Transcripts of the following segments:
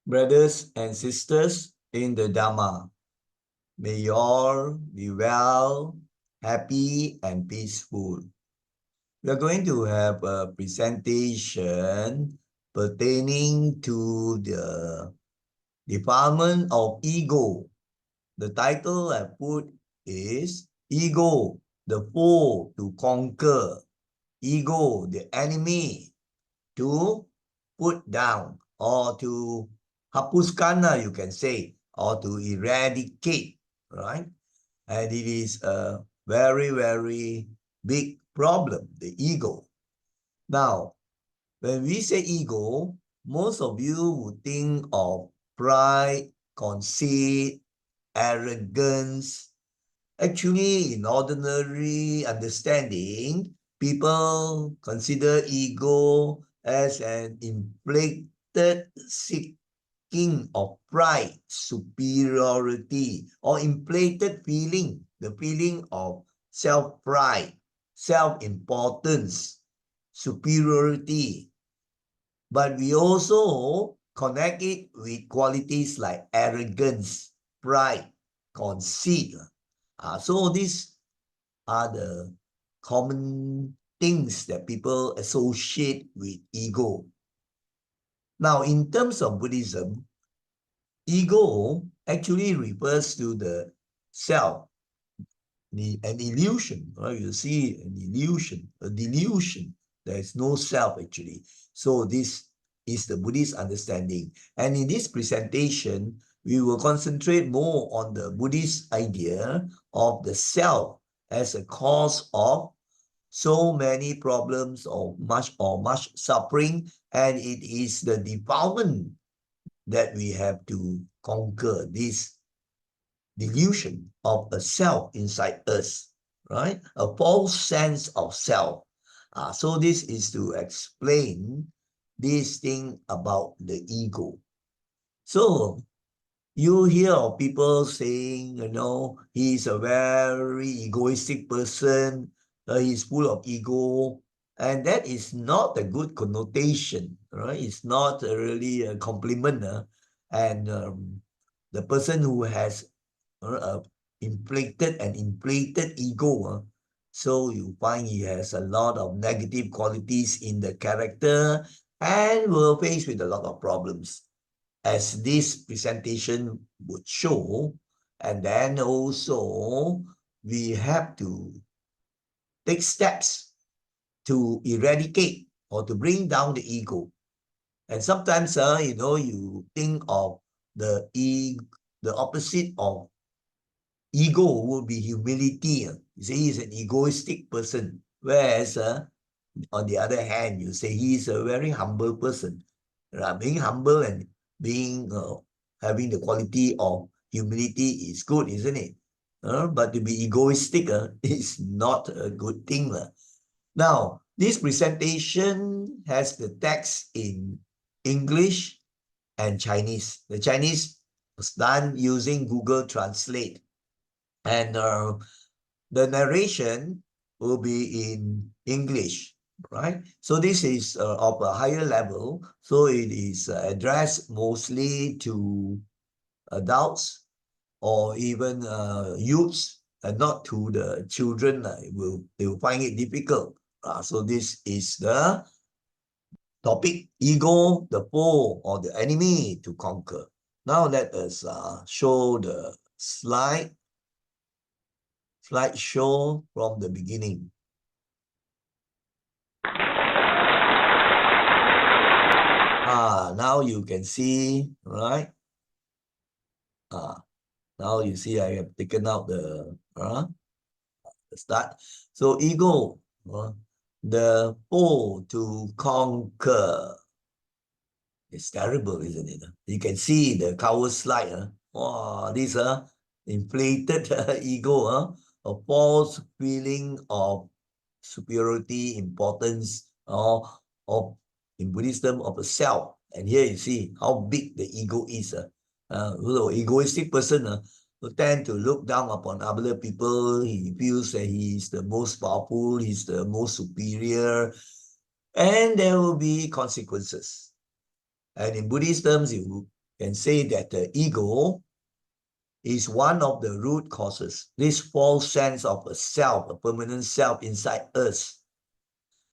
Brothers and sisters in the Dhamma, may you all be well, happy, and peaceful. We are going to have a presentation pertaining to the defilement of ego. The title I put is Ego, the foe to conquer. Ego, the enemy to put down, or to hapuskana, you can say, or to eradicate, right? And it is a very, very big problem, the ego. Now, when we say ego, most of you would think of pride, conceit, arrogance. Actually, in ordinary understanding, people consider ego as an inflated seeking of pride, superiority, or inflated feeling, the feeling of self-pride, self-importance, superiority. But we also connect it with qualities like arrogance, pride, conceit. So these are the common things that people associate with ego. Now, in terms of Buddhism, ego actually refers to the self, an illusion, right? You see an illusion, a delusion. There is no self actually. So this is the Buddhist understanding. And in this presentation, we will concentrate more on the Buddhist idea of the self as a cause of so many problems or much suffering, and it is the defilement that we have to conquer, this delusion of a self inside us, right? A false sense of self. So this is to explain this thing about the ego. So you hear of people saying, he's a very egoistic person, he's full of ego, and that is not a good connotation, right? It's not really a compliment. And the person who has inflated ego, so you find he has a lot of negative qualities in the character and will face with a lot of problems, as this presentation would show. And then also we have to take steps to eradicate or to bring down the ego. And sometimes, you think of the opposite of ego would be humility. You say he's an egoistic person, whereas on the other hand, you say he's a very humble person. Being humble and being having the quality of humility is good, isn't it? But to be egoistic is not a good thing. Now, this presentation has the text in English and Chinese. The Chinese was done using Google Translate. And the narration will be in English, right? So this is of a higher level. So it is addressed mostly to adults or even youths, and not to the children. They will find it difficult. So this is the topic: ego, the foe or the enemy to conquer. Now let us show the slideshow from the beginning. Now you can see, right? Now you see I have taken out the start. So ego, the foe to conquer. It's terrible, isn't it? You can see the cover slide. This inflated ego, a false feeling of superiority, importance, or of, in Buddhism, of a self. And here you see how big the ego is. The egoistic person will tend to look down upon other people. He feels that he's the most powerful, he's the most superior, and there will be consequences. And in Buddhist terms, can say that the ego is one of the root causes. This false sense of a self, a permanent self inside us,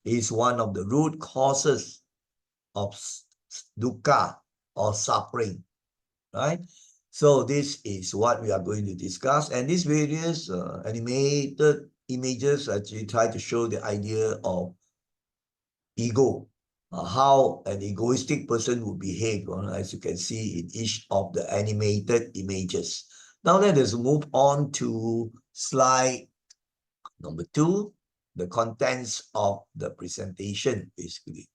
is one of the root causes of dukkha or suffering, right? So this is what we are going to discuss, and these various animated images actually try to show the idea of ego, how an egoistic person would behave, as you can see in each of the animated images. Now let us move on to slide number 2, the contents of the presentation, basically.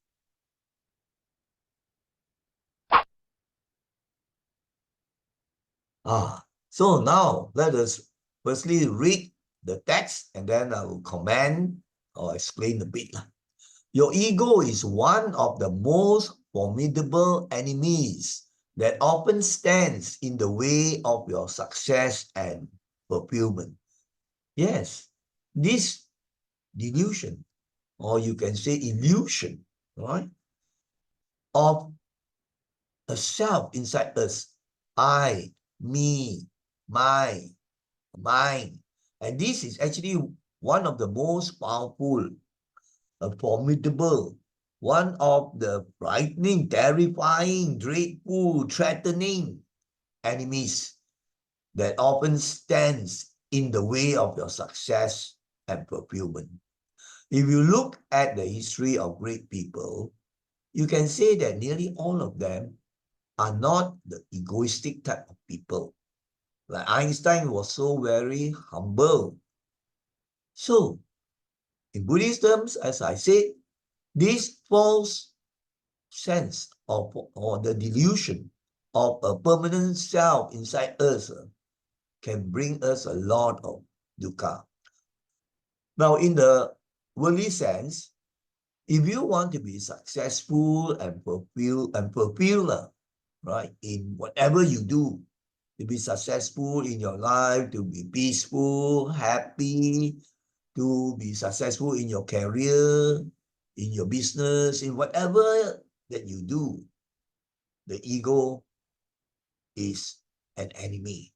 So now let us firstly read the text, and then I will comment or explain a bit. Your ego is one of the most formidable enemies that often stands in the way of your success and fulfillment. Yes, this delusion, or you can say illusion, right, of a self inside us, I, me, my, mine. And this is actually one of the most powerful, formidable, one of the frightening, terrifying, dreadful, threatening enemies that often stands in the way of your success and fulfillment. If you look at the history of great people, you can say that nearly all of them are not the egoistic type of people. Like Einstein was so very humble. So, in Buddhist terms, as I said, this false sense of or the delusion of a permanent self inside us can bring us a lot of dukkha. Now, in the worldly sense, if you want to be successful and fulfill, right, in whatever you do, to be successful in your life, to be peaceful, happy, to be successful in your career, in your business, in whatever that you do, the ego is an enemy,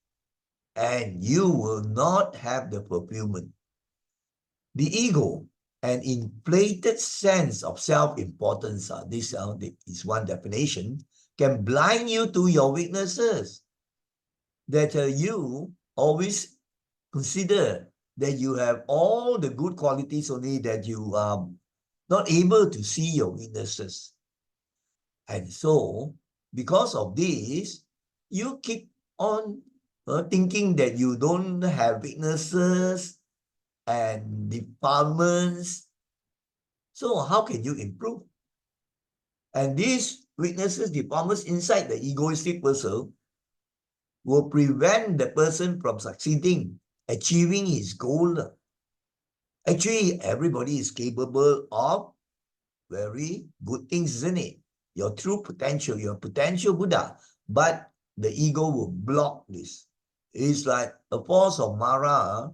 and you will not have the fulfillment. The ego, an inflated sense of self-importance, this is one definition, can blind you to your weaknesses, that you always consider that you have all the good qualities, only that you are not able to see your weaknesses. And so, because of this, you keep on thinking that you don't have weaknesses and defilements. So how can you improve? And these weaknesses, defilements inside the egoistic person will prevent the person from succeeding, achieving his goal. Actually, everybody is capable of very good things, isn't it? Your true potential, your potential Buddha. But the ego will block this. It's like a force of Mara,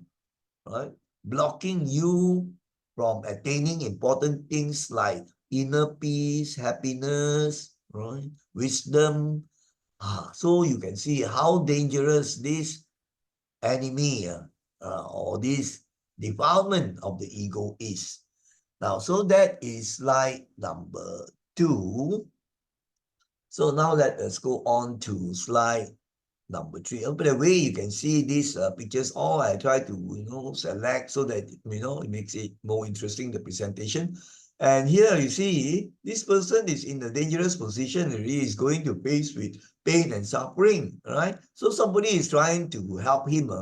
right? Blocking you from attaining important things like inner peace, happiness, right? Wisdom. So you can see how dangerous this enemy or this defilement of the ego is. Now, so that is slide number 2. So now let us go on to slide number 3. By the way, you can see these pictures. All I try to select so that it makes it more interesting, the presentation. And here you see this person is in a dangerous position. He is going to face with pain and suffering, right? So somebody is trying to help him,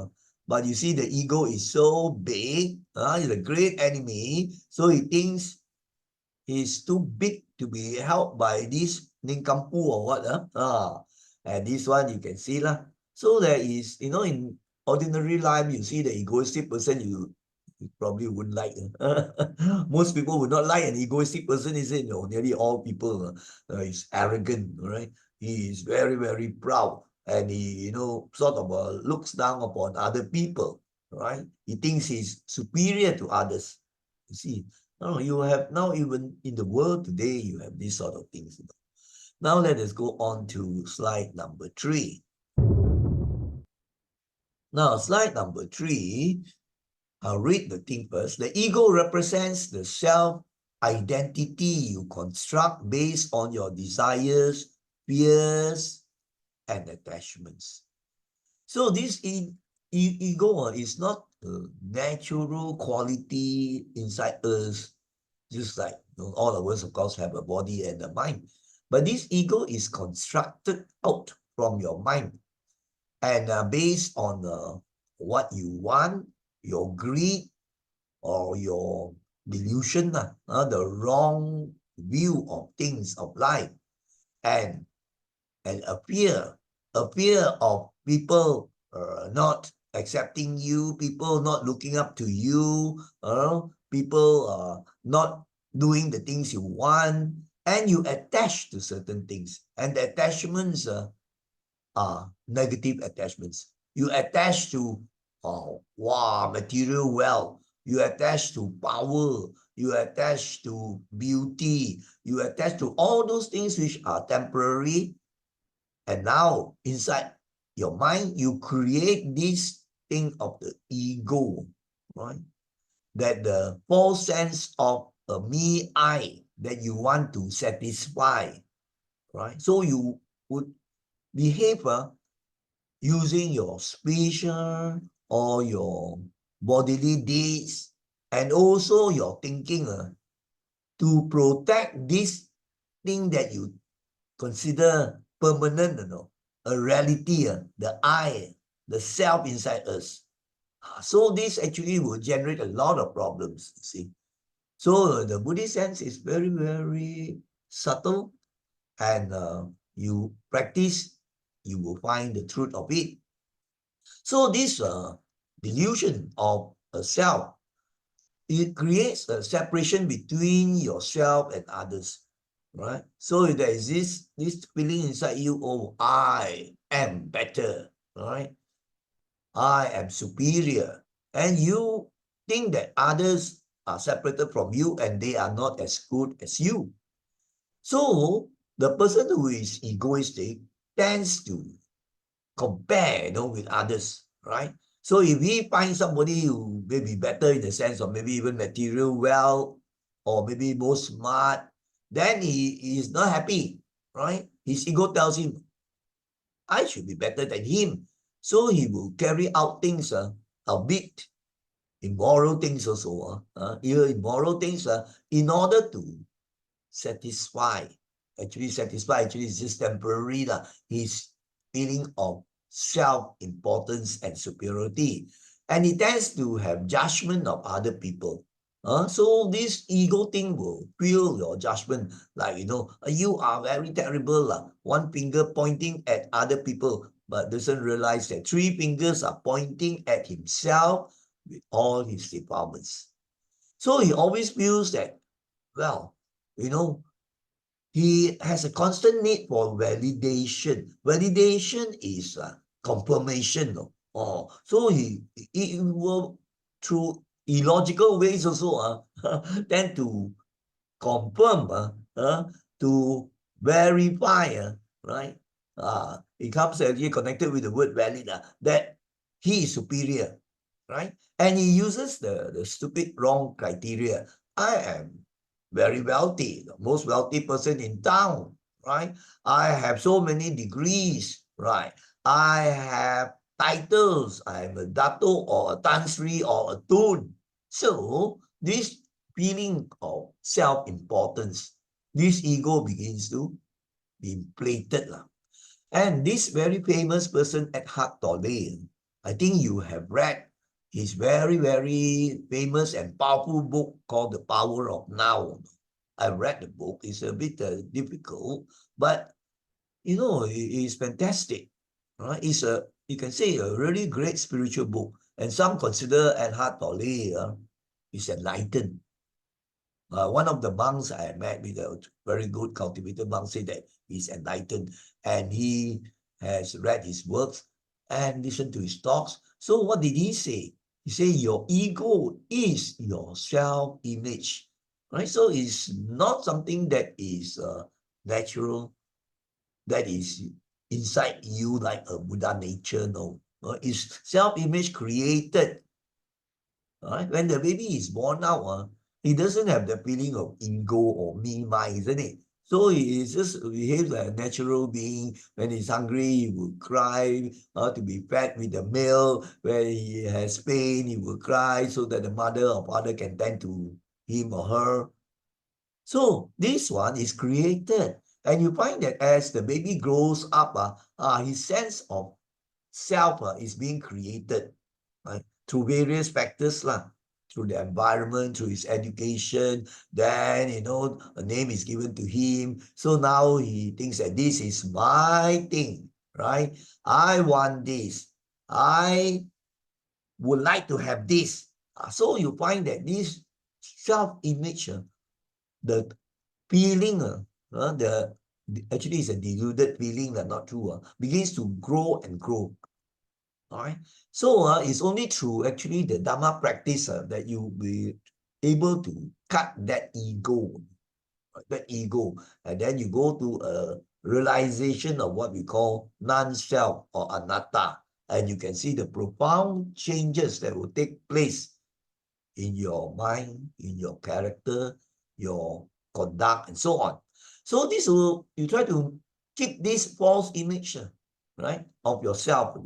but you see the ego is so big. He's a great enemy, so he thinks he's too big to be helped by this ninkampu or what. And this one you can see lah. So there is, in ordinary life, you see the egoistic person, you probably wouldn't like. Most people would not like an egoistic person, is it? Nearly all people is arrogant, right? He is very, very proud, and he, sort of looks down upon other people, right? He thinks he's superior to others. You see, no, you have now, even in the world today, you have these sort of things. Now let us go on to slide number 3. Now, slide number 3, I'll read the thing first. The ego represents the self-identity you construct based on your desires, fears, and attachments. So this ego is not a natural quality inside us, just like all of us, of course, have a body and a mind. But this ego is constructed out from your mind and based on what you want, your greed, or your delusion, the wrong view of things, of life, and a fear of people not accepting you, people not looking up to you, people not doing the things you want, and you attach to certain things. And the attachments are negative attachments. You attach to material wealth. You attach to power. You attach to beauty. You attach to all those things which are temporary. And now, inside your mind, you create this thing of the ego, right? That the false sense of a me, I, that you want to satisfy, right? So you would behave using your speech or your bodily deeds and also your thinking to protect this thing that you consider permanent, a reality, the I, the self inside us. So this actually will generate a lot of problems, you see. So the Buddhist sense is very, very subtle, and you practice, you will find the truth of it. So this delusion of a self, it creates a separation between yourself and others, right? So there is this feeling inside you, oh, I am better, right? I am superior. And you think that others are separated from you and they are not as good as you. So the person who is egoistic tends to compare, with others, right? So if he finds somebody who may be better in the sense of maybe even material wealth or maybe more smart, then he is not happy, right? His ego tells him, I should be better than him. So he will carry out things, a bit immoral things also, even immoral things, in order to satisfy. Actually, is just temporary, his feeling of self-importance and superiority. And he tends to have judgment of other people. So this ego thing will feel your judgment, like, you are very terrible. One finger pointing at other people, but doesn't realize that 3 fingers are pointing at himself with all his departments. So he always feels that, well, he has a constant need for validation. Validation is confirmation. So he will, through illogical ways also, tend to confirm, to verify, right? It comes actually connected with the word valid, that he is superior, right? And he uses the stupid wrong criteria. I am very wealthy, the most wealthy person in town, right? I have so many degrees, right? I have titles. I'm a dato or a tan sri or a tun. So this feeling of self-importance, this ego begins to be inflated. And this very famous person, Eckhart Tolle, I think you have read his very, very famous and powerful book called The Power of Now. I read the book. It's a bit difficult, but it's fantastic. Right? You can say, a really great spiritual book. And some consider Eckhart Tolle is enlightened. One of the monks I met with, a very good cultivated monk, said that he's enlightened and he has read his works and listened to his talks. So what did he say? He said, your ego is your self-image, right? So it's not something that is natural. that is inside you like a Buddha nature. No, it's self-image created. Right? When the baby is born out, he doesn't have the feeling of ego or me, mine, isn't it? So he just behaves like a natural being. When he's hungry, he will cry to be fed with the milk. When he has pain, he will cry so that the mother or father can tend to him or her. So this one is created. And you find that as the baby grows up, his sense of self is being created, right? Through various factors, through the environment, through his education. Then, a name is given to him. So now he thinks that this is my thing, right? I want this. I would like to have this. So you find that this self-image, the feeling, actually it's a deluded feeling, not true, begins to grow and grow. All right. So it's only through actually the Dharma practice that you'll be able to cut that ego, right? That ego. And then you go to a realization of what we call non-self or anatta. And you can see the profound changes that will take place in your mind, in your character, your conduct, and so on. So this will, you try to keep this false image, right, of yourself.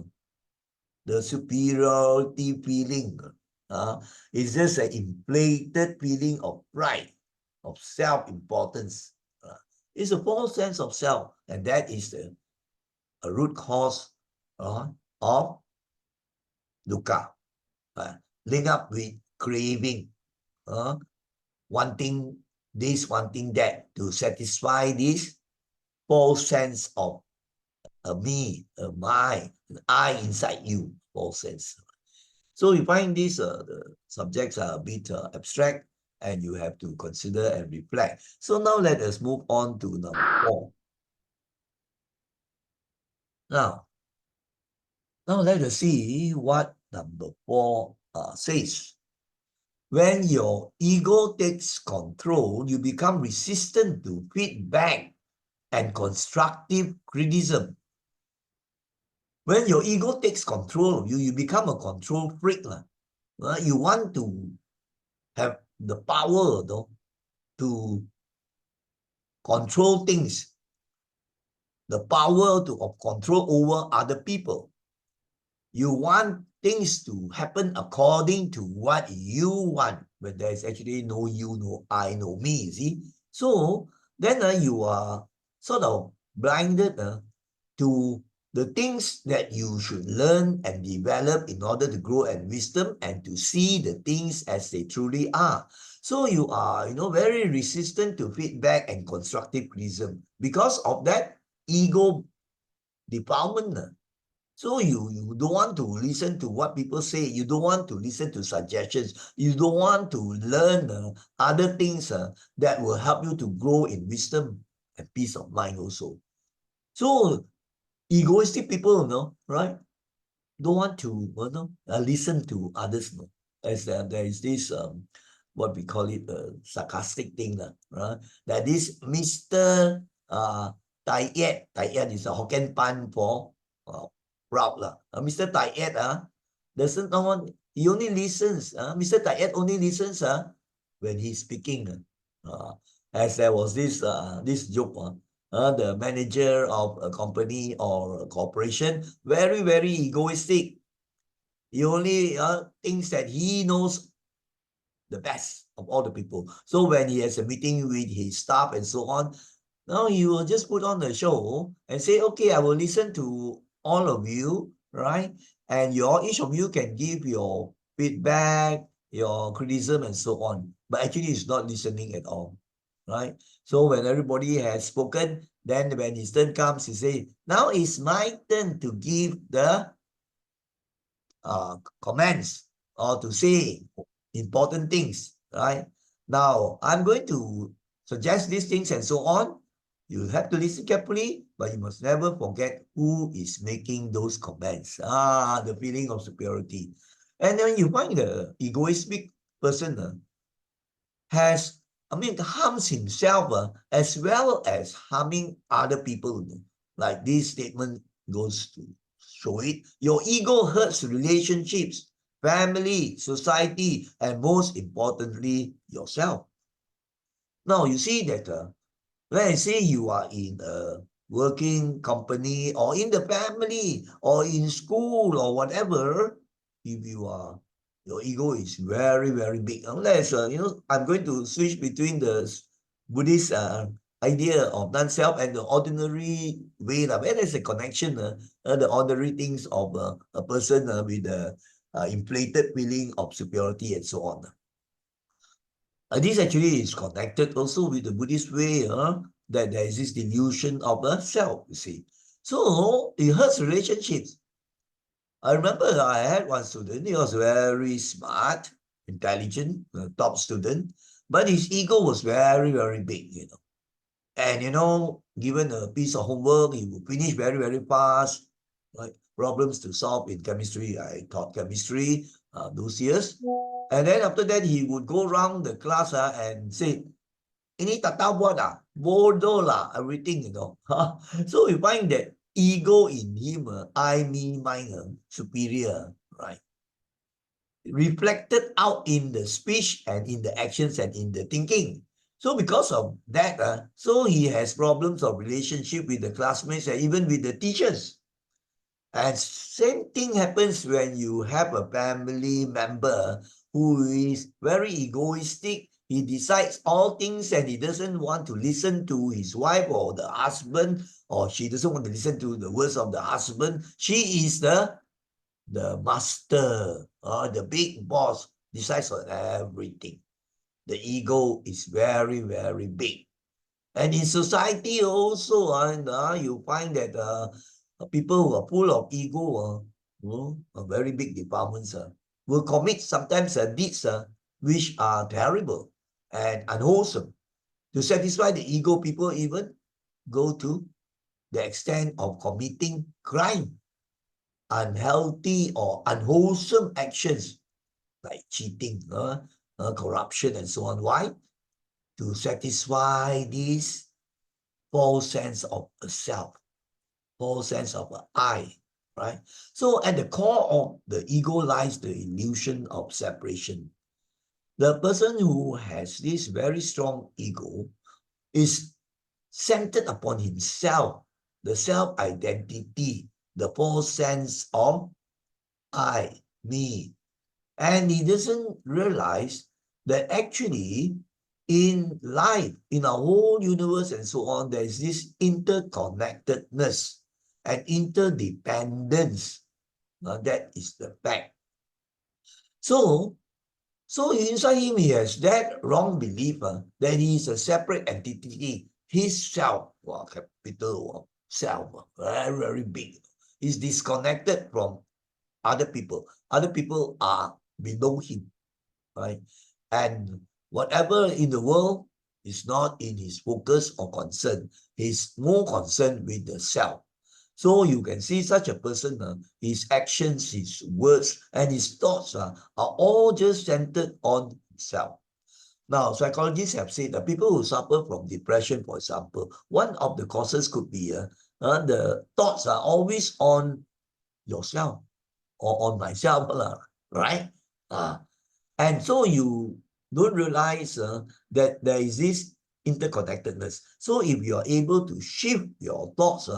The superiority feeling is just an inflated feeling of pride, of self-importance. It's a false sense of self, and that is a root cause of dukkha. Link up with craving, wanting this, wanting that, to satisfy this false sense of a me, a my, an I inside you, false sense. So you find these the subjects are a bit abstract, and you have to consider and reflect. So now let us move on to number 4. Now let us see what number 4 says. When your ego takes control, you become resistant to feedback and constructive criticism. When your ego takes control of you, you become a control freak. You want to have the power, though, to control things, the power of control over other people. You want things to happen according to what you want, but there's actually no you, no I, no me, see? So then you are sort of blinded to the things that you should learn and develop in order to grow in wisdom and to see the things as they truly are. So you are, very resistant to feedback and constructive criticism. Because of that ego defilement. So you don't want to listen to what people say. You don't want to listen to suggestions. You don't want to learn other things that will help you to grow in wisdom and peace of mind also. So egoistic people, right, don't want to listen to others. As there is this what we call it sarcastic thing, right? That this Mr. Tai Yet is a Hokkien pun for proud Mr. Tai Yet doesn't know one. He only listens. Mr. Tai Yet only listens when he's speaking. As there was this joke. The manager of a company or a corporation, very, very egoistic. He only thinks that he knows the best of all the people. So when he has a meeting with his staff and so on, now he will just put on the show and say, okay, I will listen to all of you, right? And each of you can give your feedback, your criticism, and so on. But actually, he's not listening at all, right? So when everybody has spoken, then when his turn comes, he say, now it's my turn to give the comments or to say important things, right? Now, I'm going to suggest these things and so on. You have to listen carefully, but you must never forget who is making those comments. The feeling of superiority. And then you find the egoistic person harms himself as well as harming other people. Like this statement goes to show it. Your ego hurts relationships, family, society, and most importantly, yourself. Now, you see that let's say you are in a working company or in the family or in school or whatever, if you are, your ego is very, very big. Unless, I'm going to switch between the Buddhist idea of non-self and the ordinary way. Where there's a connection, the ordinary things of a person with the inflated feeling of superiority and so on. This actually is connected also with the Buddhist way, that there is this delusion of a self, you see. So it hurts relationships. I remember I had one student, he was very smart, intelligent, top student, but his ego was very, very big, And, given a piece of homework, he would finish very, very fast. Like problems to solve in chemistry, I taught chemistry those years. And then after that, he would go around the class and say, ini tak tahu buat ah, bodoh lah, everything, So you find that ego in him, I, me, mine, superior, right? Reflected out in the speech and in the actions and in the thinking. So because of that, so he has problems of relationship with the classmates and even with the teachers. And same thing happens when you have a family member who is very egoistic. He decides all things and he doesn't want to listen to his wife or the husband, or she doesn't want to listen to the words of the husband. She is the master, the big boss, decides on everything. The ego is very, very big. And in society also, you find that people who are full of ego, very big departments, will commit sometimes deeds which are terrible and unwholesome. To satisfy the ego, people even go to the extent of committing crime, unhealthy or unwholesome actions like cheating, corruption, and so on. Why? To satisfy this false sense of a self, false sense of an I, right? So at the core of the ego lies the illusion of separation. The person who has this very strong ego is centered upon himself, the self-identity, the false sense of I, me. And he doesn't realize that actually in life, in our whole universe and so on, there is this interconnectedness and interdependence. That is the fact. So inside him, he has that wrong belief that he is a separate entity. His self, capital self, very, very big, is disconnected from other people. Other people are below him, right? And whatever in the world is not in his focus or concern. He's more concerned with the self. So you can see such a person, his actions, his words, and his thoughts are all just centered on himself. Now, psychologists have said that people who suffer from depression, for example, one of the causes could be the thoughts are always on yourself or on myself, right? And so you don't realize that there is this interconnectedness. So if you are able to shift your thoughts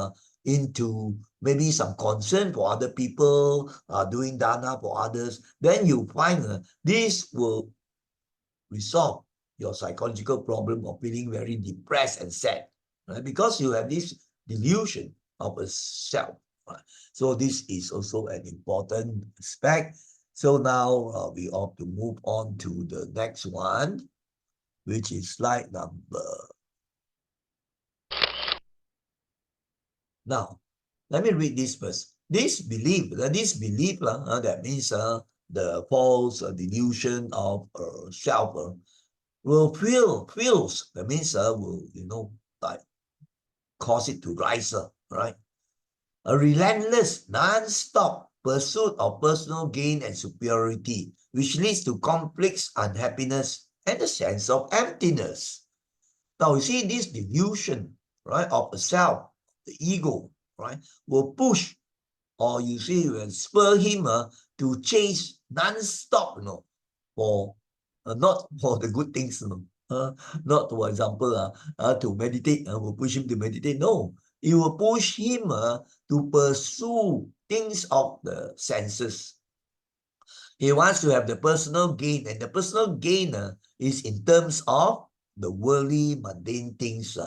into maybe some concern for other people, doing dana for others, then you find this will resolve your psychological problem of feeling very depressed and sad, right? Because you have this delusion of a self. Right? So this is also an important aspect. So now we ought to move on to the next one, which is slide number. Now, let me read this first. This belief, that means the false delusion of self, will feels, that means will, like cause it to rise, right? A relentless, non-stop pursuit of personal gain and superiority, which leads to conflicts, unhappiness, and a sense of emptiness. Now, you see this delusion, right, of a self, the ego, right, will push, or you see, will spur him to chase non-stop, for not for the good things, not, for example, to meditate, will push him to meditate. No, it will push him to pursue things of the senses. He wants to have the personal gain, and the personal gain is in terms of the worldly, mundane things,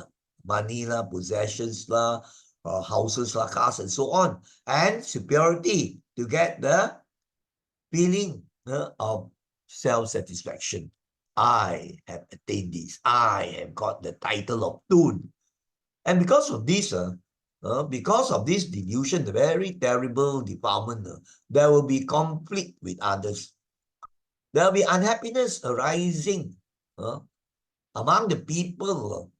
money lah, possessions lah, houses lah, cars, and so on, and superiority to get the feeling of self-satisfaction. I have attained this. I have got the title of Tun. And because of this delusion, the very terrible defilement, there will be conflict with others. There will be unhappiness arising among the people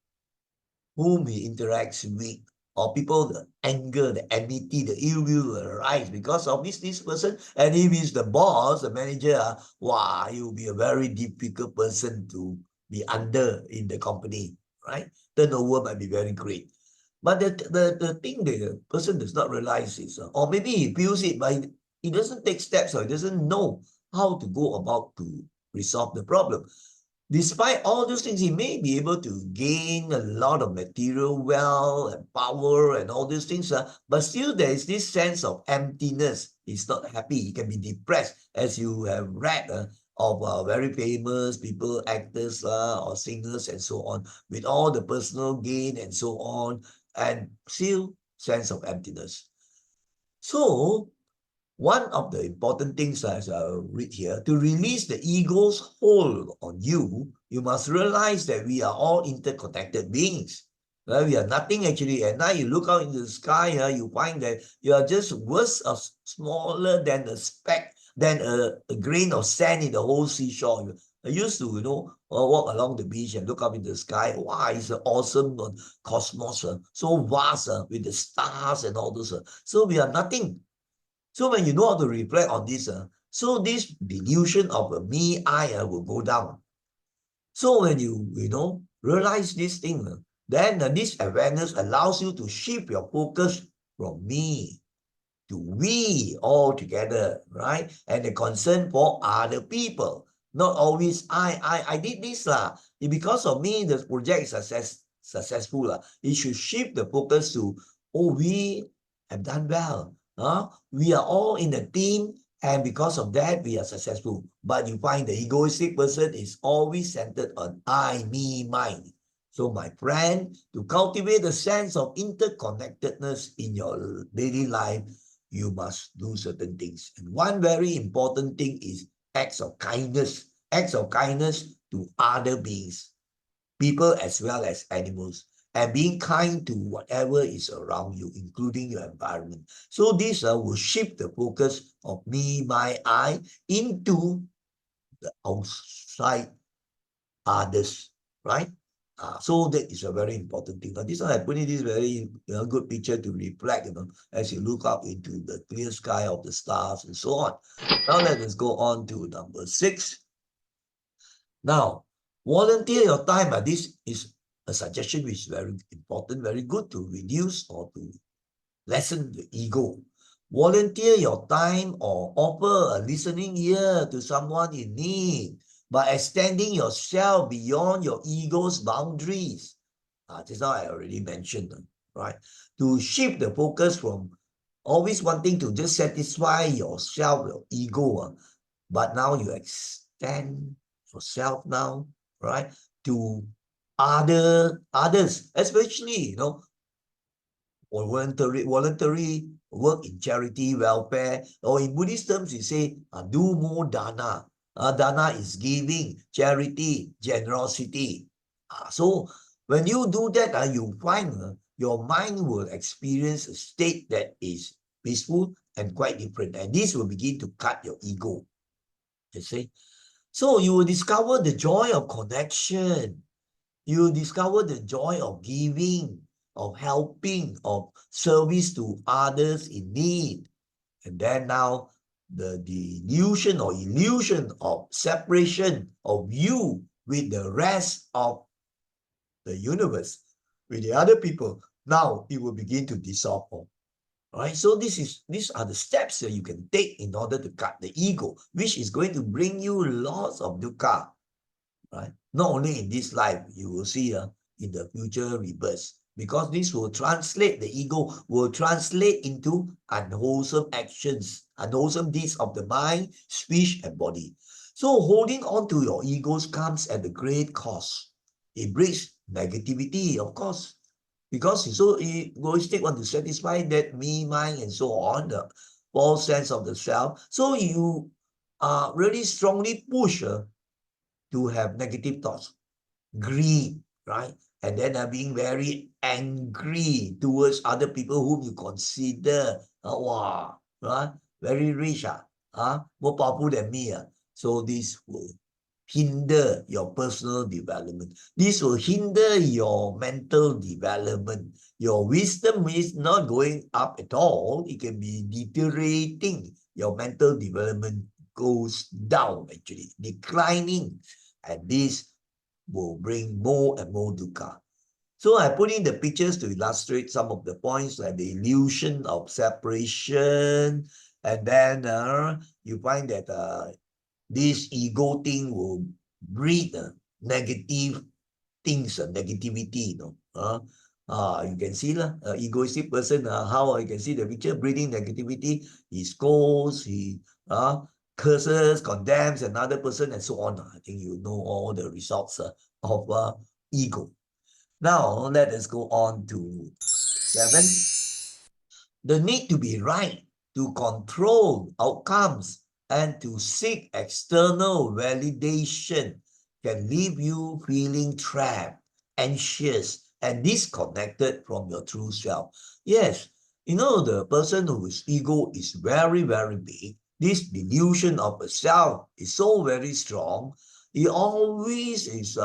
whom he interacts with, or people, the anger, the enmity, the ill will will arise because of this person. And if he's the boss, the manager, wow, he will be a very difficult person to be under in the company, right? Turnover might be very great. But the thing the person does not realize is, or maybe he feels it, but he doesn't take steps, or he doesn't know how to go about to resolve the problem. Despite all those things, he may be able to gain a lot of material wealth and power and all these things, but still there is this sense of emptiness. He's not happy. He can be depressed, as you have read of very famous people, actors or singers and so on, with all the personal gain and so on, and still sense of emptiness. So one of the important things, as I read here, to release the ego's hold on you, you must realize that we are all interconnected beings. Right? We are nothing actually. At night, you look out into the sky, you find that you are just worse or smaller than a speck, than a grain of sand in the whole seashore. I used to, walk along the beach and look up in the sky. Wow, it's an awesome cosmos, so vast with the stars and all those. So we are nothing. So when you know how to reflect on this, so this delusion of a me, I will go down. So when you realize this thing, then this awareness allows you to shift your focus from me to we all together, right? And the concern for other people, not always I did this lah. Because of me, the project is successful lah. It should shift the focus to, oh, we have done well. We are all in a team, and because of that, we are successful. But you find the egoistic person is always centered on I, me, mine. So my friend, to cultivate a sense of interconnectedness in your daily life, you must do certain things. And one very important thing is acts of kindness to other beings, people as well as animals, and being kind to whatever is around you, including your environment. So this will shift the focus of me, my, I into the outside others, right? So that is a very important thing. Now, this one I put in this very good picture to reflect, as you look up into the clear sky of the stars and so on. Now let us go on to number 6. Now, volunteer your time. This is a suggestion which is very important, very good to reduce or to lessen the ego. Volunteer your time or offer a listening ear to someone in need by extending yourself beyond your ego's boundaries. Just now I already mentioned, right? To shift the focus from always wanting to just satisfy yourself, your ego, but now you extend yourself now, right, to others, especially, or voluntary work in charity, welfare, or in Buddhist terms, you say, do more dana. Dana is giving, charity, generosity. So when you do that, you find your mind will experience a state that is peaceful and quite different. And this will begin to cut your ego, you see. So you will discover the joy of connection. You will discover the joy of giving, of helping, of service to others in need. And then now, the delusion or illusion of separation of you with the rest of the universe, with the other people, now it will begin to dissolve all. Right? So these are the steps that you can take in order to cut the ego, which is going to bring you lots of dukkha. Right? Not only in this life, you will see in the future rebirth, because this will translate, the ego will translate into unwholesome actions, unwholesome deeds of the mind, speech, and body. So holding on to your egos comes at a great cost. It brings negativity, of course, because so egoistic, want to satisfy that me, mine, and so on, the false sense of the self. So you are really strongly pushed to have negative thoughts, greed, right? And then being very angry towards other people whom you consider, wow, right? Very rich, more powerful than me. So this will hinder your personal development. This will hinder your mental development. Your wisdom is not going up at all. It can be deteriorating. Your mental development goes down, actually, declining. And this will bring more and more dukkha. So I put in the pictures to illustrate some of the points, like the illusion of separation. And then you find that this ego thing will breed negative things, negativity, you can see egoistic person, how you can see the picture, breeding negativity. He scolds, he curses, condemns another person, and so on. I think you know all the results of ego. Now, let us go on to 7. The need to be right, to control outcomes, and to seek external validation can leave you feeling trapped, anxious, and disconnected from your true self. Yes, the person whose ego is very, very big, this delusion of a self is so very strong, he always is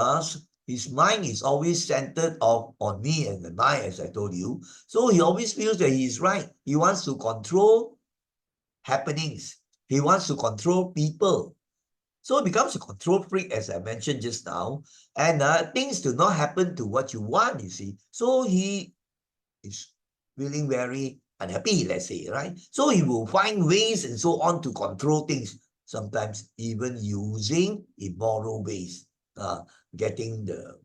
his mind is always centered on me and the mind, as I told you. So he always feels that he is right. He wants to control happenings. He wants to control people. So it becomes a control freak, as I mentioned just now. And things do not happen to what you want, you see. So he is feeling very unhappy, let's say, right? So he will find ways and so on to control things, sometimes even using immoral ways, getting the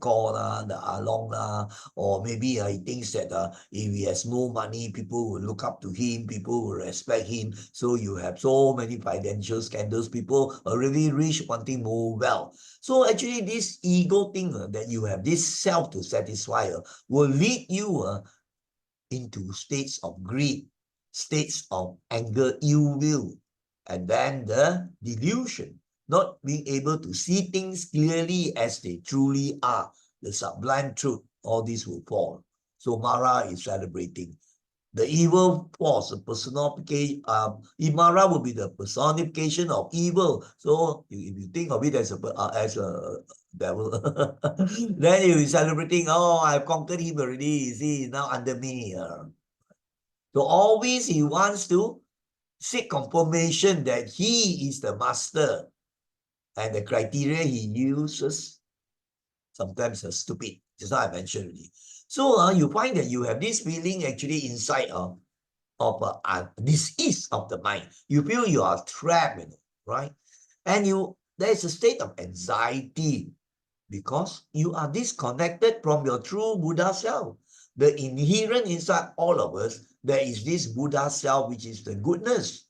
call the along or maybe he thinks that if he has more money, people will look up to him, people will respect him. So you have so many financial scandals, people already rich wanting more wealth. So actually this ego thing that you have, this self to satisfy will lead you into states of greed, states of anger, ill will, and then the delusion, not being able to see things clearly as they truly are, the sublime truth, all this will fall. So Mara is celebrating. The evil force, the personification, Imara will be the personification of evil. So if you think of it as a devil, then you are celebrating, oh, I've conquered him already. See, now under me. So always he wants to seek confirmation that he is the master. And the criteria he uses sometimes are stupid. Just now I mentioned already. So you find that you have this feeling actually inside of disease of the mind. You feel you are trapped, right? And there is a state of anxiety because you are disconnected from your true Buddha self. The inherent inside all of us, there is this Buddha self, which is the goodness,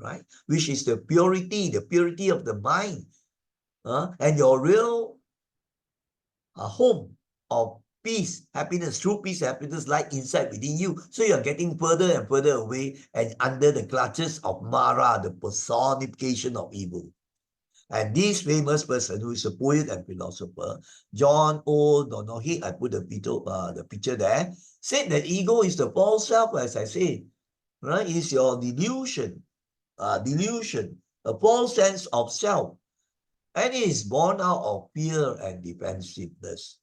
right? Which is the purity of the mind. And your real home of peace, happiness, true peace, happiness lie inside within you. So you're getting further and further away and under the clutches of Mara, the personification of evil. And this famous person, who is a poet and philosopher, John O'Donoghue, I put the picture there, said that ego is the false self, as I said, right? It's your delusion, a false sense of self. And it is born out of fear and defensiveness.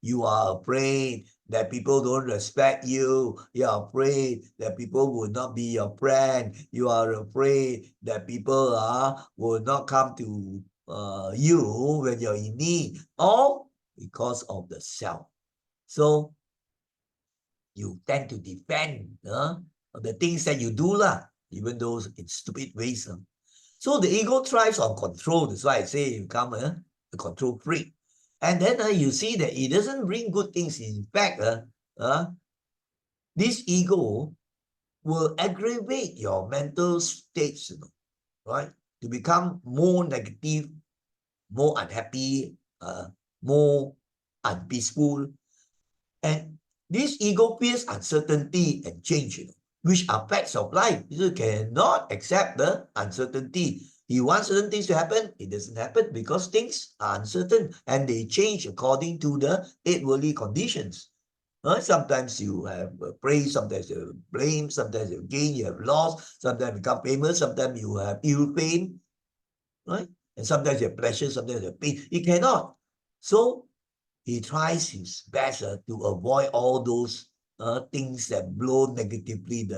You are afraid that people don't respect you. You are afraid that people will not be your friend. You are afraid that people will not come to you when you're in need. All because of the self. So you tend to defend the things that you do, lah, even though in stupid ways. So the ego thrives on control. That's why I say you become a control freak. And then you see that it doesn't bring good things. In fact, this ego will aggravate your mental states, right? To become more negative, more unhappy, more unpeaceful. And this ego fears uncertainty and change, which are facts of life. You cannot accept the uncertainty. You want certain things to happen, it doesn't happen because things are uncertain and they change according to the eight worldly conditions. Sometimes you have praise, sometimes you have blame, sometimes you gain, you have loss, sometimes you become famous, sometimes you have ill fame, right? And sometimes you have pleasure, sometimes you have pain. It cannot. So he tries his best to avoid all those things that blow negatively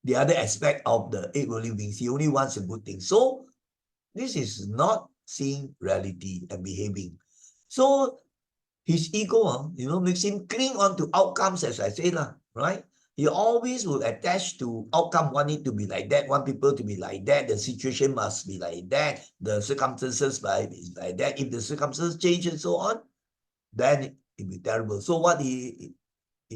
the other aspect of the eight worldly beings. He only wants a good thing. So this is not seeing reality and behaving. So his ego, makes him cling on to outcomes, as I say, right? He always will attach to outcome, want it to be like that, want people to be like that, the situation must be like that, the circumstances must be like that. If the circumstances change and so on, then it'll be terrible. So what he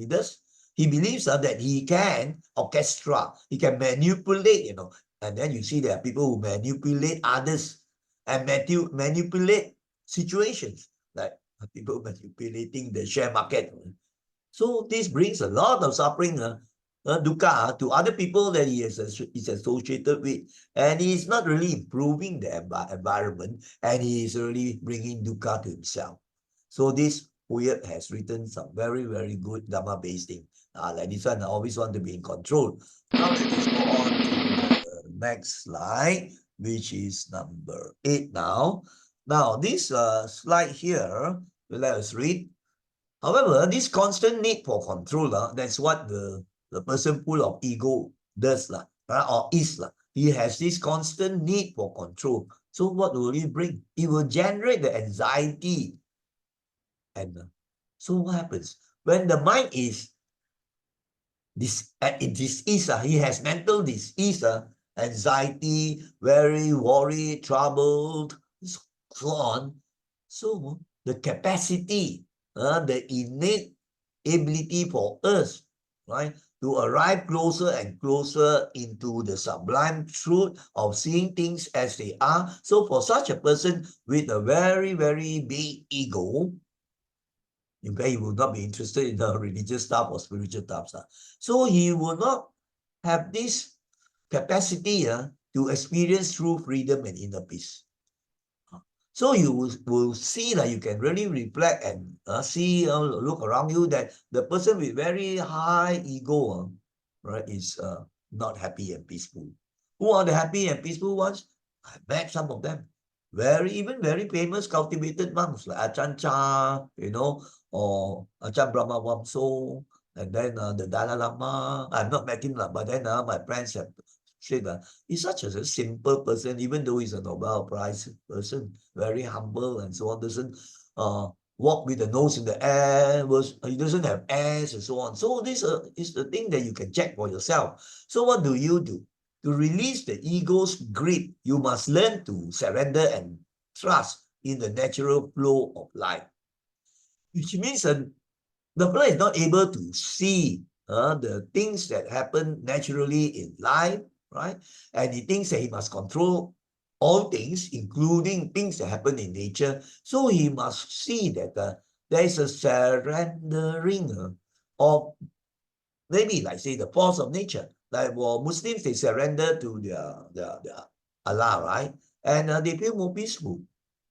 does, he believes that he can orchestra, he can manipulate, and then you see there are people who manipulate others and manipulate situations, like people manipulating the share market. So this brings a lot of suffering, dukkha, to other people that he is associated with, and he's not really improving the environment, and he is really bringing dukkha to himself. So this poet has written some very, very good Dhamma-based thing. Like this one, I always want to be in control. Now let's go on to the next slide, which is number 8 now. Now, this slide here, let us read. However, this constant need for control, that's what the person full of ego does, or is. He has this constant need for control. So what will it bring? It will generate the anxiety. And so what happens? When the mind is at disease, he has mental disease, anxiety, very worried, troubled, so on. So the capacity, the innate ability for us, right, to arrive closer and closer into the sublime truth of seeing things as they are. So for such a person with a very, very big ego, in fact, he will not be interested in the religious stuff or spiritual stuff. So he will not have this capacity to experience true freedom and inner peace. So you will see that you can really reflect and see, look around you, that the person with very high ego, right, is not happy and peaceful. Who are the happy and peaceful ones? I met some of them. Even very famous cultivated monks like Ajahn Chah, or Ajahn Brahma Wamso, and then the Dalai Lama. I've not met him, but then my friends have said that he's such a simple person, even though he's a Nobel Prize person, very humble and so on, doesn't walk with the nose in the air, he doesn't have airs and so on. So this is the thing that you can check for yourself. So what do? To release the ego's grip, you must learn to surrender and trust in the natural flow of life, which means the person is not able to see the things that happen naturally in life, right? And he thinks that he must control all things, including things that happen in nature. So he must see that there is a surrendering of, maybe like say, the force of nature. Like for Muslims, they surrender to their Allah, right? And they feel more peaceful,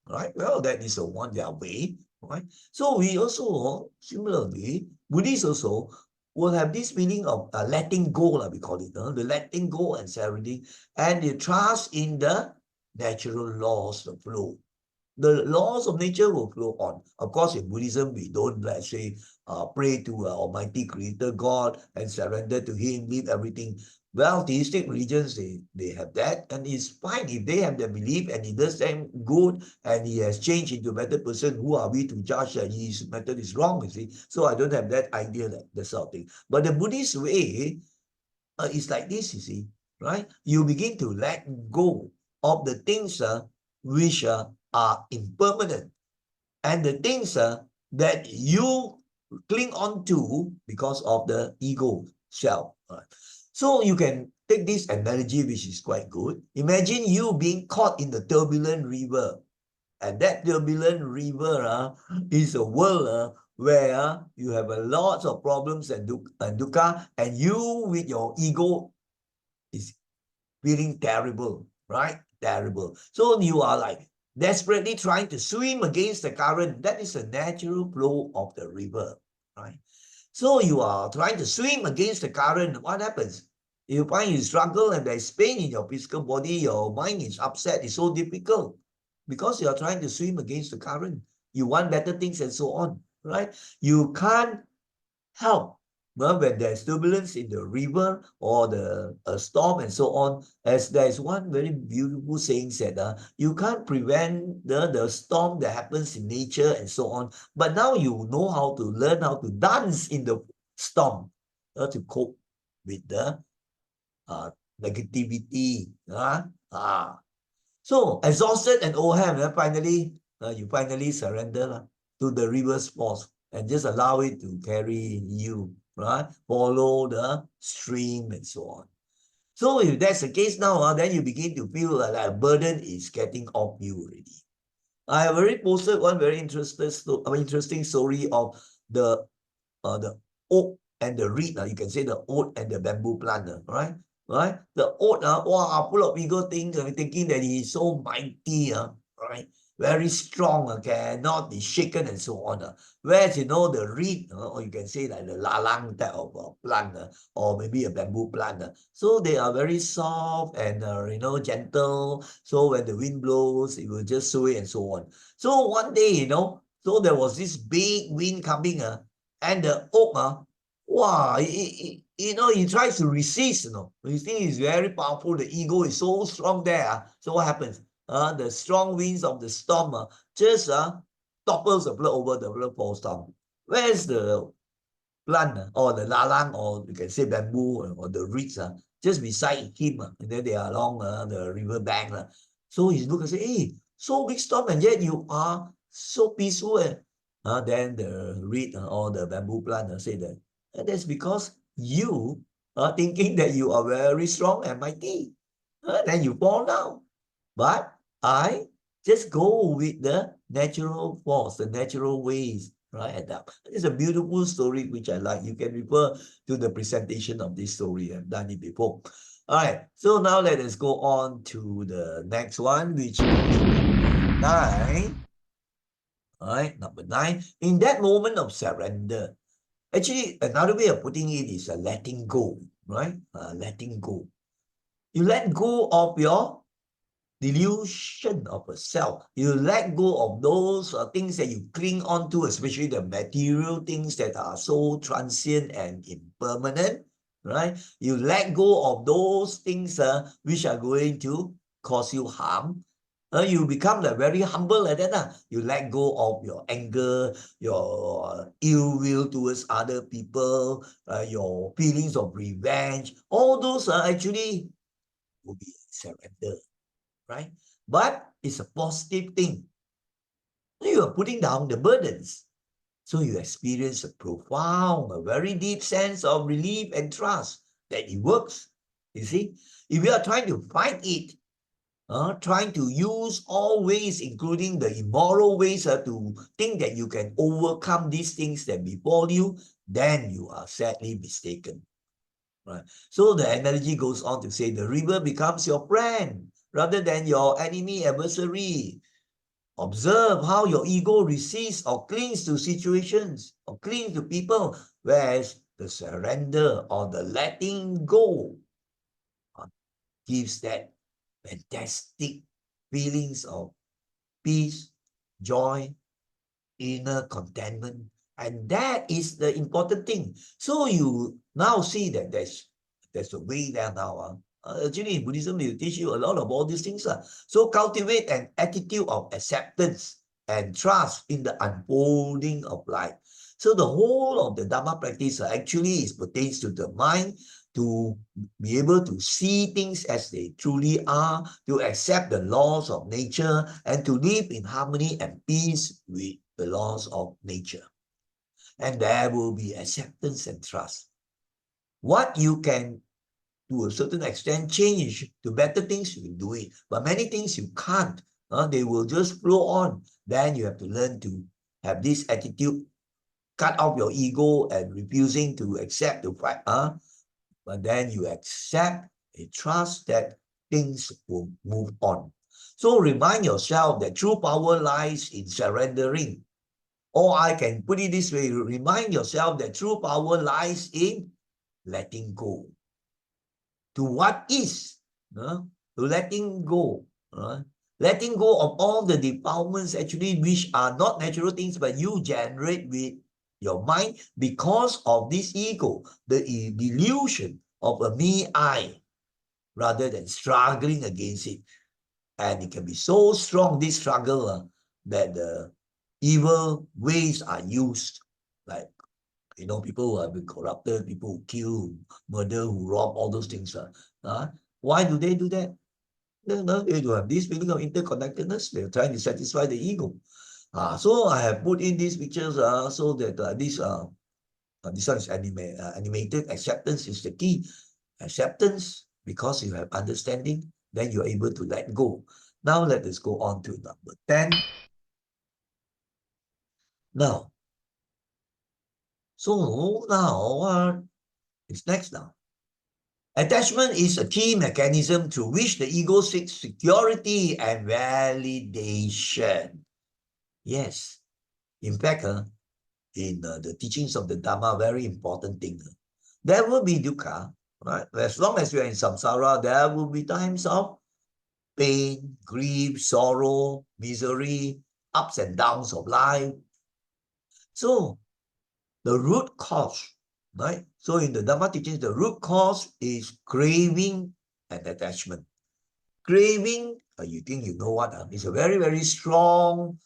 right? Well, that is their way, right? So we also, similarly, Buddhists also will have this feeling of letting go, we call it, the letting go and surrendering, and the trust in the natural laws of flow. The laws of nature will flow on. Of course, in Buddhism, we don't, let's say, pray to Almighty Creator God and surrender to Him, leave everything. Well, theistic religions, they have that, and it's fine if they have the belief and it does them good and he has changed into a better person. Who are we to judge that his method is wrong, you see? So I don't have that idea, that sort of thing. But the Buddhist way is like this, you see, right? You begin to let go of the things which are impermanent, and the things that you cling on to because of the ego self. So you can take this analogy, which is quite good. Imagine you being caught in the turbulent river, and that turbulent river is a world where you have a lot of problems and dukkha, and you with your ego is feeling terrible, right? Terrible. So you are like desperately trying to swim against the current. That is the natural flow of the river, right? So you are trying to swim against the current. What happens? You find you struggle and there's pain in your physical body, your mind is upset, it's so difficult because you are trying to swim against the current. You want better things and so on, right? You can't help. Well, when there's turbulence in the river or the storm and so on, as there is one very beautiful saying said, you can't prevent the storm that happens in nature and so on. But now you know how to learn how to dance in the storm to cope with the uh, negativity. So exhausted and overwhelmed, you finally surrender to the river's force and just allow it to carry you, right? Follow the stream and so on. So if that's the case now, then you begin to feel like a burden is getting off you already. I have already posted one very interesting story of the oak and the reed. You can say the oak and the bamboo plant, right? Right? The oak, wow, full of ego things, thinking that he is so mighty, right? Very strong, cannot be shaken and so on. Whereas, the reed, or you can say like the lalang type of plant, or maybe a bamboo plant. So they are very soft and, gentle. So when the wind blows, it will just sway and so on. So one day, so there was this big wind coming, and the oak, wow, he tries to resist, You think he's very powerful, the ego is so strong there. So what happens? The strong winds of the storm just topples the blood over, the blood falls down. Where's the plant or the lalang, or you can say bamboo or the reeds just beside him, and then they are along the river bank. So he look and say, hey, so big storm and yet you are so peaceful. Then the reed or the bamboo plant say that, and that's because you are thinking that you are very strong and mighty. Then you fall down. But I just go with the natural force, the natural ways, right? Adapt. It's a beautiful story which I like. You can refer to the presentation of this story. I've done it before. All right. So now let us go on to the next one, which is number 9. All right, number 9. In that moment of surrender, actually, another way of putting it is letting go, right? Letting go. You let go of your delusion of a self. You let go of those things that you cling on to, especially the material things that are so transient and impermanent, right? You let go of those things which are going to cause you harm. You become very humble like that. You let go of your anger, your ill will towards other people, your feelings of revenge. All those actually will be surrender, right? But it's a positive thing. You are putting down the burdens. So you experience a profound, a very deep sense of relief and trust that it works. You see, if you are trying to fight it, trying to use all ways, including the immoral ways, to think that you can overcome these things that befall you, then you are sadly mistaken. Right. So the analogy goes on to say the river becomes your friend rather than your enemy, adversary. Observe how your ego resists or clings to situations or clings to people, whereas the surrender or the letting go gives that fantastic feelings of peace, joy, inner contentment. And that is the important thing. So you now see that there's there's a way there now. Actually, in Buddhism, they teach you a lot of all these things. So cultivate an attitude of acceptance and trust in the unfolding of life. So the whole of the Dharma practice actually pertains to the mind, to be able to see things as they truly are, to accept the laws of nature, and to live in harmony and peace with the laws of nature. And there will be acceptance and trust. What you can, to a certain extent, change to better things, you do it. But many things you can't. They will just flow on. Then you have to learn to have this attitude, cut off your ego and refusing to accept the fact. But then you accept a trust that things will move on. So remind yourself that true power lies in surrendering. Or I can put it this way, remind yourself that true power lies in letting go. To what is, to letting go. Letting go of all the defilements actually which are not natural things, but you generate with your mind because of this ego, the delusion of a me I, rather than struggling against it. And it can be so strong, this struggle, that the evil ways are used, like, people who have been corrupted, people who kill, murder, who rob, all those things. Why do they do that? No, they do have this feeling of interconnectedness. They're trying to satisfy the ego. So I have put in these pictures so that this one is animated. Acceptance is the key. Acceptance, because you have understanding, then you're able to let go. Now let us go on to number 10. Now, so now what is next now? Attachment is a key mechanism through which the ego seeks security and validation. Yes. In fact, in the teachings of the Dhamma, very important thing. There will be dukkha, right? As long as you are in samsara, there will be times of pain, grief, sorrow, misery, ups and downs of life. So, the root cause, right? So in the Dhamma teachings, the root cause is craving and attachment. Craving, you think you know what? It's a very, very strong,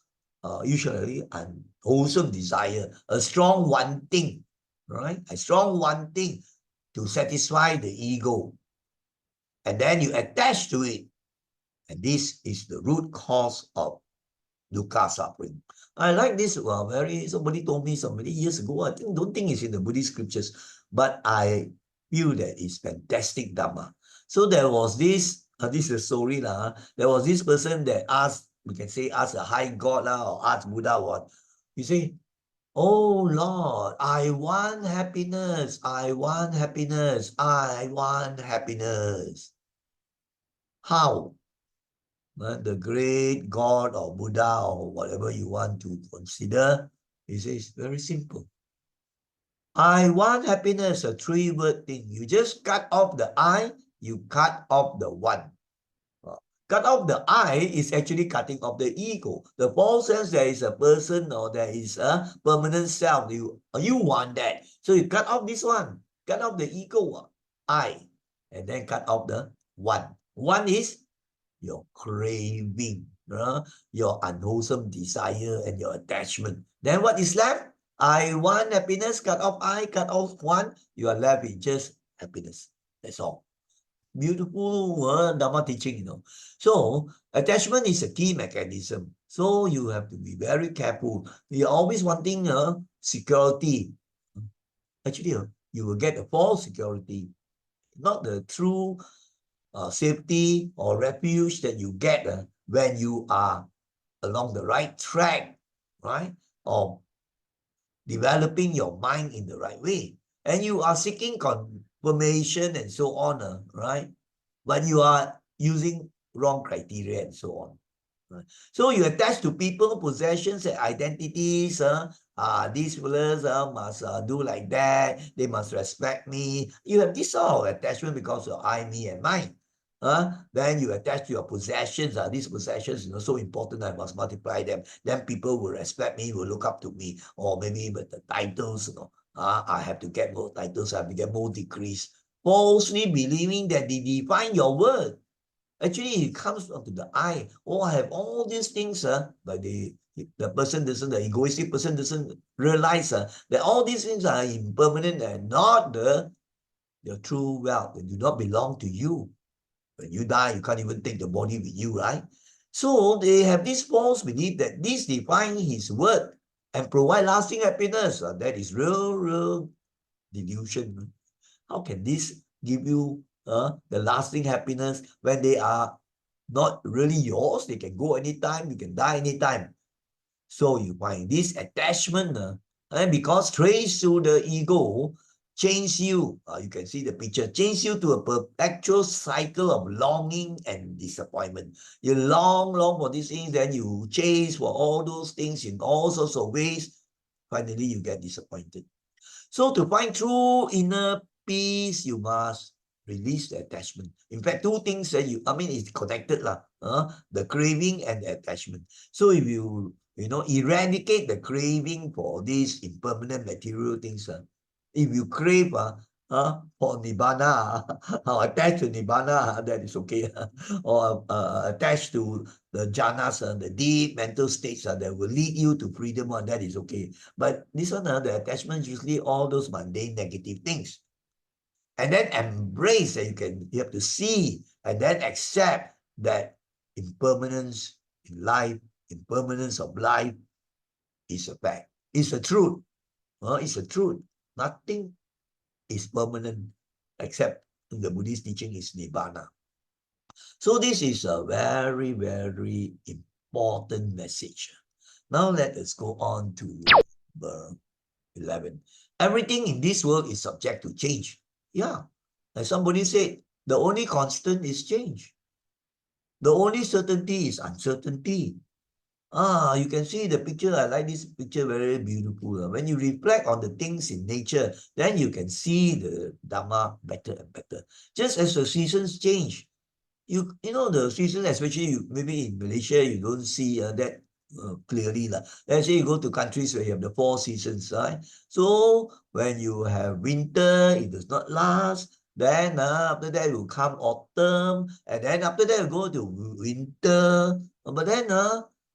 usually unwholesome desire, a strong wanting, right? A strong wanting to satisfy the ego. And then you attach to it. And this is the root cause of dukkha, suffering. I like this. Somebody told me so many years ago. I don't think it's in the Buddhist scriptures, but I feel that it's fantastic Dhamma. So there was this is a story there was this person that asked, we can say, asked a high god or asked Buddha what. You say, "Oh Lord, I want happiness. I want happiness. I want happiness." How? The great God or Buddha or whatever you want to consider, he says, very simple. I want happiness, a three-word thing. You just cut off the I, you cut off the one. Cut off the I is actually cutting off the ego. The false sense there is a person or there is a permanent self. You want that. So you cut off this one. Cut off the ego, I. And then cut off the one. One is your craving, your unwholesome desire and your attachment. Then what is left? I want happiness, cut off I, cut off one. You are left with just happiness. That's all. Beautiful Dhamma teaching, So, attachment is a key mechanism. So, you have to be very careful. You're always wanting security. Actually, you will get a false security, not the true safety or refuge that you get when you are along the right track, right? Of developing your mind in the right way. And you are seeking confirmation and so on, right? But you are using wrong criteria and so on. Right? So you attach to people, possessions, and identities. These fellas must do like that. They must respect me. You have this sort of attachment because of I, me, and mine. Then you attach to your possessions. These possessions, so important, I must multiply them. Then people will respect me, will look up to me. Or maybe with the titles, I have to get more titles, I have to get more degrees. falsely believing that they define your word. Actually, it comes down to the I. Oh, I have all these things, but the person doesn't, the egoistic person doesn't realize that all these things are impermanent and not the true wealth. They do not belong to you. When you die, you can't even take the body with you, right? So they have this false belief that this define his word and provide lasting happiness. That is real delusion. How can this give you the lasting happiness when they are not really yours? They can go anytime, you can die anytime. So you find this attachment, and because traced to the ego, change you, you can see the picture, change you to a perpetual cycle of longing and disappointment. You long for these things, then you chase for all those things in all sorts of ways. Finally, you get disappointed. So to find true inner peace, you must release the attachment. In fact, two things that it's connected lah. The craving and the attachment. So if you know, eradicate the craving for these impermanent material things, if you crave for nibbana, or attached to nibbana, that is okay. Or attached to the jhanas, the deep mental states that will lead you to freedom, that is okay. But this one, the attachment usually all those mundane negative things. And then embrace that you have to see and then accept that impermanence in life, impermanence of life is a fact. It's a truth. It's a truth. Nothing is permanent except in the Buddhist teaching is Nibbana. So this is a very, very important message. Now let us go on to number 11. Everything in this world is subject to change. Yeah, as somebody said, the only constant is change. The only certainty is uncertainty. You can see the picture. I like this picture, very beautiful. When you reflect on the things in nature, then you can see the Dharma better and better. Just as the seasons change, you know the season, especially maybe in Malaysia, you don't see that clearly lah. Let's say you go to countries where you have the 4 seasons, right? So when you have winter, it does not last. Then after that will come autumn, and then after that you go to winter. But then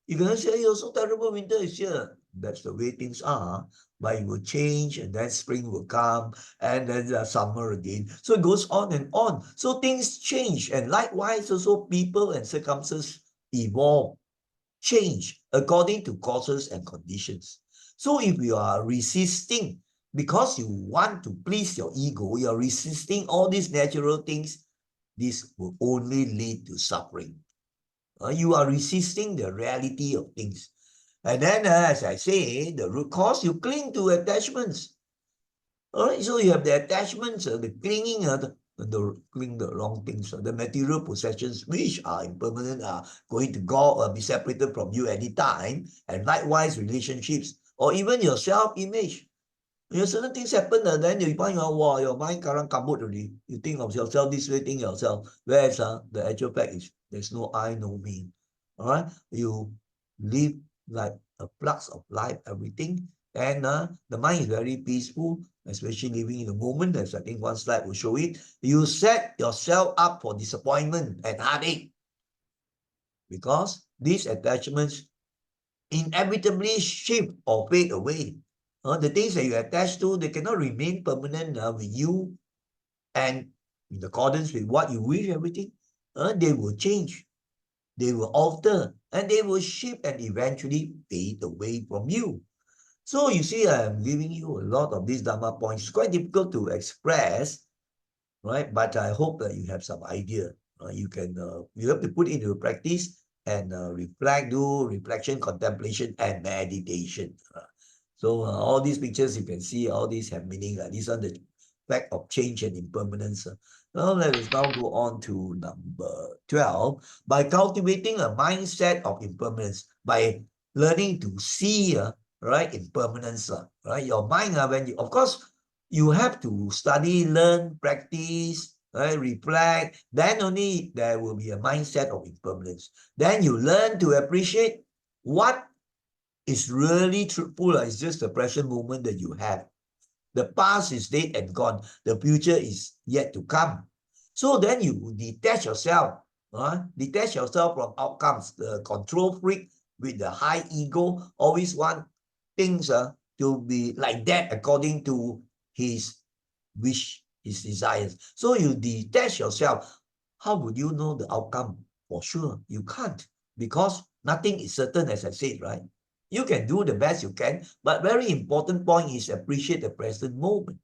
you can say, "Oh, so terrible, winter is here." That's the way things are. But it will change, and then spring will come, and then summer again. So it goes on and on. So things change, and likewise also people and circumstances evolve, change according to causes and conditions. So if you are resisting because you want to please your ego, you are resisting all these natural things, this will only lead to suffering. You are resisting the reality of things. And then, as I say, the root cause, you cling to attachments. All right, so you have the attachments, the clinging, the wrong things, the material possessions which are impermanent, are going to go be separated from you anytime, and likewise relationships or even your self-image. You know, certain things happen, and then you find out, wow, your mind karang kabut already. You think of yourself this way, think yourself. Whereas the actual fact is there's no I, no me. All right, you live like a flux of life, everything, and the mind is very peaceful, especially living in the moment. As I think one slide will show it. You set yourself up for disappointment and heartache because these attachments inevitably shift or fade away. The things that you attach to, they cannot remain permanent with you and in accordance with what you wish, everything. They will change, they will alter, and they will shift and eventually fade away from you. So you see, I'm giving you a lot of these Dharma points. It's quite difficult to express, right? But I hope that you have some idea. You have to put it into practice and reflect, do reflection, contemplation, and meditation. So all these pictures you can see, all these have meaning. These are the fact of change and impermanence. Now let us now go on to number 12. By cultivating a mindset of impermanence, by learning to see right, impermanence, right? Your mind, when you, of course, you have to study, learn, practice, right, reflect. Then only there will be a mindset of impermanence. Then you learn to appreciate what is really truthful. It's just the present moment that you have. The past is dead and gone. The future is yet to come. So then you detach yourself from outcomes. The control freak with the high ego always want things to be like that according to his wish, his desires. So you detach yourself. How would you know the outcome? For sure, you can't, because nothing is certain, as I said, right? You can do the best you can, but very important point is appreciate the present moment.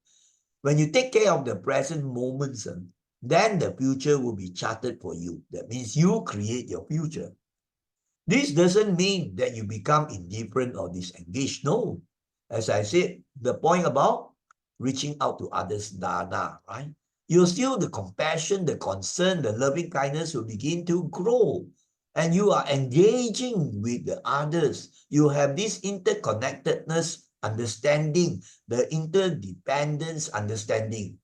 When you take care of the present moments, then the future will be charted for you. That means you create your future. This doesn't mean that you become indifferent or disengaged. No. As I said, the point about reaching out to others, dana, right? You're still the compassion, the concern, the loving kindness will begin to grow. And you are engaging with the others. You have this interconnectedness understanding, the interdependence understanding.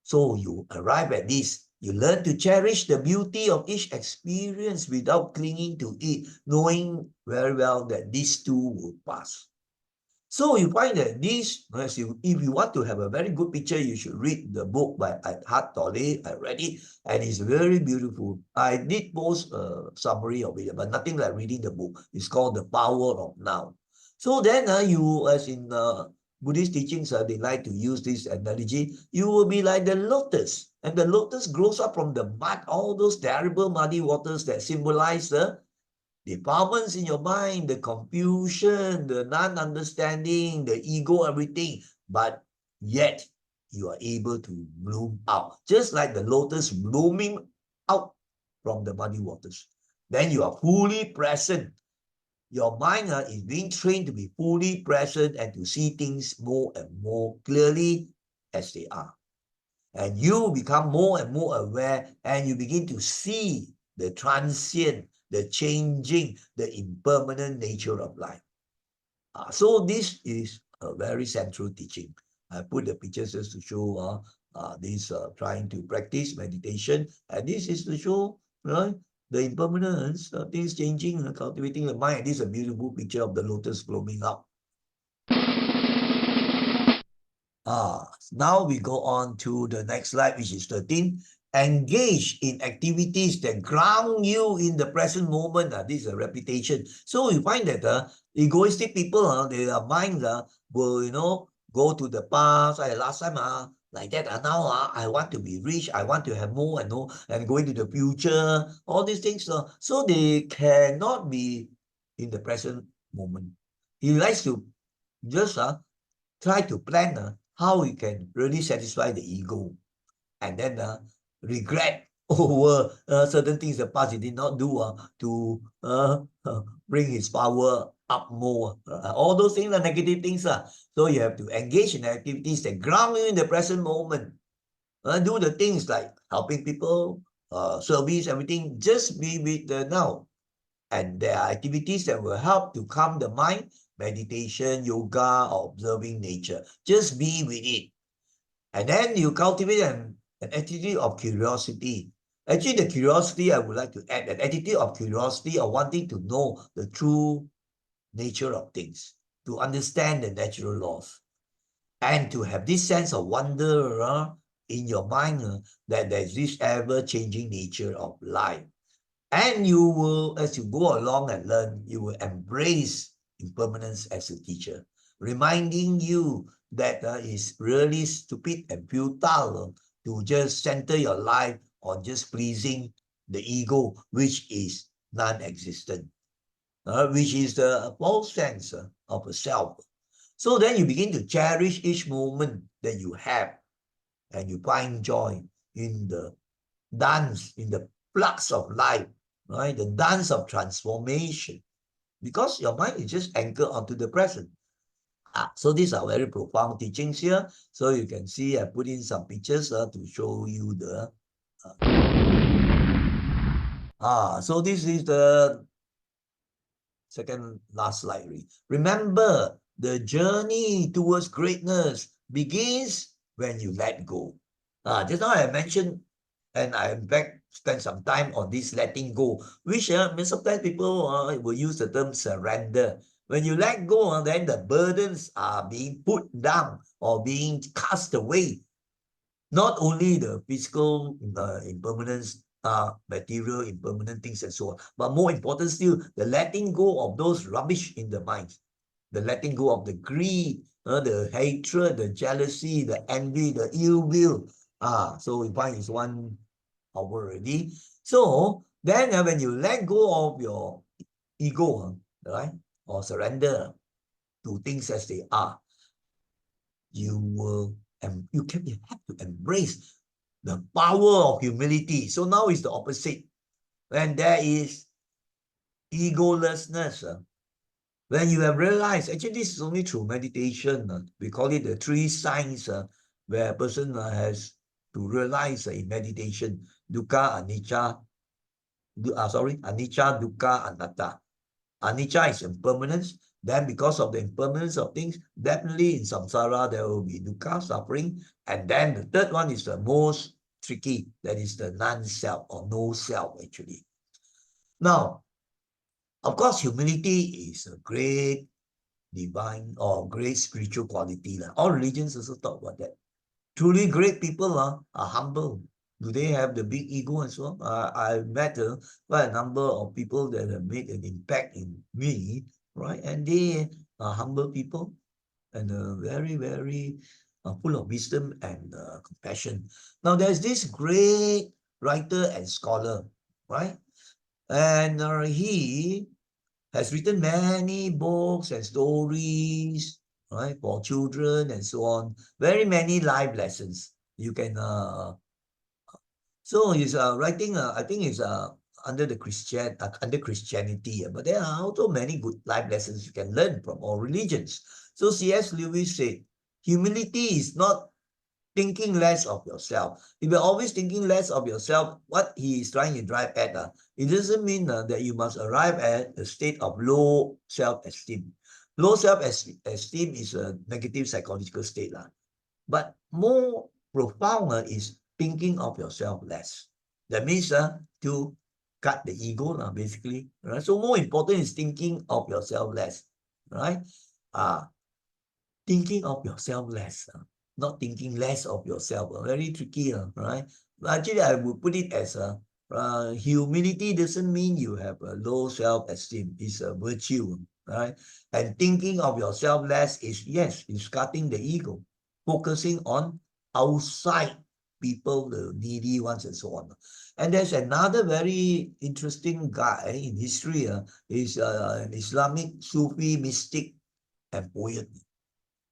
So you arrive at this. You learn to cherish the beauty of each experience without clinging to it, knowing very well that these too will pass. So you find that this, if you want to have a very good picture, you should read the book by Eckhart Tolle. I read it, and it's very beautiful. I did post a summary of it, but nothing like reading the book. It's called The Power of Now. So then you, as in Buddhist teachings, they like to use this analogy. You will be like the lotus, and the lotus grows up from the mud, all those terrible muddy waters that symbolize the defilements in your mind, the confusion, the non-understanding, the ego, everything. But yet, you are able to bloom out, just like the lotus blooming out from the muddy waters. Then you are fully present. Your mind is being trained to be fully present and to see things more and more clearly as they are. And you become more and more aware, and you begin to see the transient, the changing, the impermanent nature of life. So this is a very central teaching. I put the pictures just to show this trying to practice meditation, and this is to show, right, the impermanence, things changing, cultivating the mind. This is a beautiful picture of the lotus blooming up. Now we go on to the next slide, which is 13. Engage in activities that ground you in the present moment. This is a repetition. So you find that egoistic people, their minds will, go to the past. Last time, like that. Now I want to be rich. I want to have more and more, and going to the future. All these things. So they cannot be in the present moment. He likes to just try to plan how we can really satisfy the ego, and then regret over certain things the past he did not do to bring his power up more. All those things are negative things. So you have to engage in activities that ground you in the present moment. Do the things like helping people, service, everything. Just be with the now. And there are activities that will help to calm the mind, meditation, yoga, or observing nature. Just be with it. And then you cultivate an attitude of curiosity. Actually, the curiosity, I would like to add, an attitude of curiosity of wanting to know the true nature of things, to understand the natural laws, and to have this sense of wonder in your mind that there's this ever-changing nature of life. And you will, as you go along and learn, you will embrace impermanence as a teacher, reminding you that it's really stupid and futile to just center your life on just pleasing the ego, which is non-existent, which is the false sense of a self. So then you begin to cherish each moment that you have, and you find joy in the dance, in the flux of life, right? The dance of transformation, because your mind is just anchored onto the present. So these are very profound teachings here. So you can see I put in some pictures to show you the. So this is the second last slide. Remember, the journey towards greatness begins when you let go. Just now I mentioned, and I in fact spent some time on this letting go, which sometimes people will use the term surrender. When you let go, then the burdens are being put down or being cast away. Not only the physical impermanence, material impermanent things and so on, but more important still, the letting go of those rubbish in the mind, the letting go of the greed, the hatred, the jealousy, the envy, the ill will. So we find it's 1 hour already. So then when you let go of your ego, right, or surrender to things as they are, you will, and you have to embrace the power of humility. So now it's the opposite. When there is egolessness, when you have realized, actually this is only through meditation, we call it the 3 signs, where a person has to realize in meditation, dukkha, anicca, anicca, dukkha, anatta. Anicca is impermanence. Then because of the impermanence of things, definitely in samsara there will be dukkha, suffering. And then the third one is the most tricky, that is the non-self or no self actually. Now, of course, humility is a great divine or great spiritual quality. All religions also talk about that. Truly great people are humble. Do they have the big ego and so on? I met quite a number of people that have made an impact in me, right? And they are humble people and very, very full of wisdom and compassion. Now, there's this great writer and scholar, right? And he has written many books and stories, right, for children and so on. Very many life lessons. You can so he's writing. I think it's under the under Christianity, but there are also many good life lessons you can learn from all religions. So C.S. Lewis said, humility is not thinking less of yourself. If you're always thinking less of yourself, what he is trying to drive at, it doesn't mean that you must arrive at a state of low self-esteem. Low self-esteem is a negative psychological state. But more profound is thinking of yourself less. That means to cut the ego, basically. Right? So more important is thinking of yourself less. Right? Thinking of yourself less, not thinking less of yourself. Very tricky, right? Actually, I would put it as humility doesn't mean you have a low self-esteem. It's a virtue, right? And thinking of yourself less is, yes, it's cutting the ego, focusing on outside people, the needy ones and so on. And there's another very interesting guy in history, is an Islamic Sufi mystic and poet,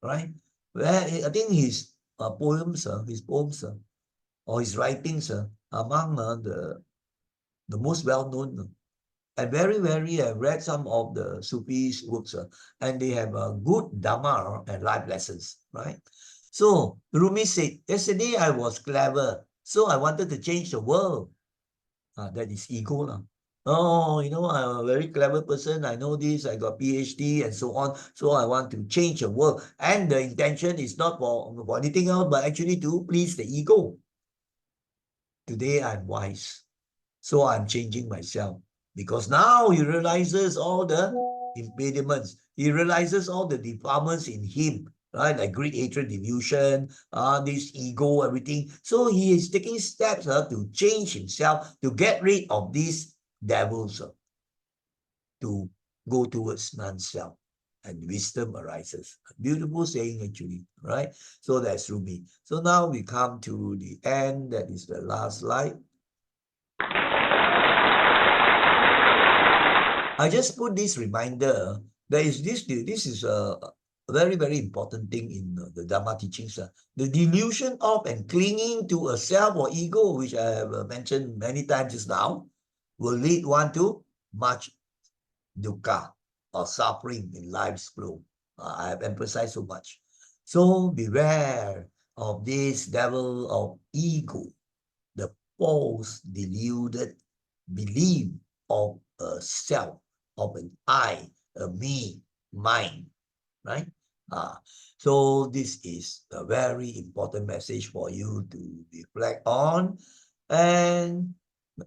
right? Where I think his poems, or his writings among the most well-known. And very, very, I've read some of the Sufis' works, and they have a good Dhamma and life lessons, right? So Rumi said, yesterday I was clever, so I wanted to change the world. That is ego. Oh, I'm a very clever person. I know this. I got PhD and so on. So I want to change the world. And the intention is not for anything else, but actually to please the ego. Today I'm wise. So I'm changing myself. Because now he realizes all the impediments. He realizes all the defilements in him, right? Like greed, hatred, delusion, this ego, everything. So he is taking steps to change himself, to get rid of these devils, to go towards non-self. And wisdom arises. Beautiful saying, actually, right? So that's Rumi. So now we come to the end. That is the last slide. I just put this reminder. This is a very, very important thing in the Dhamma teachings. The delusion of and clinging to a self or ego, which I have mentioned many times just now, will lead one to much dukkha or suffering in life's flow. I have emphasized so much. So beware of this devil of ego, the false deluded belief of a self, of an I, a me, mine, right? So this is a very important message for you to reflect on. And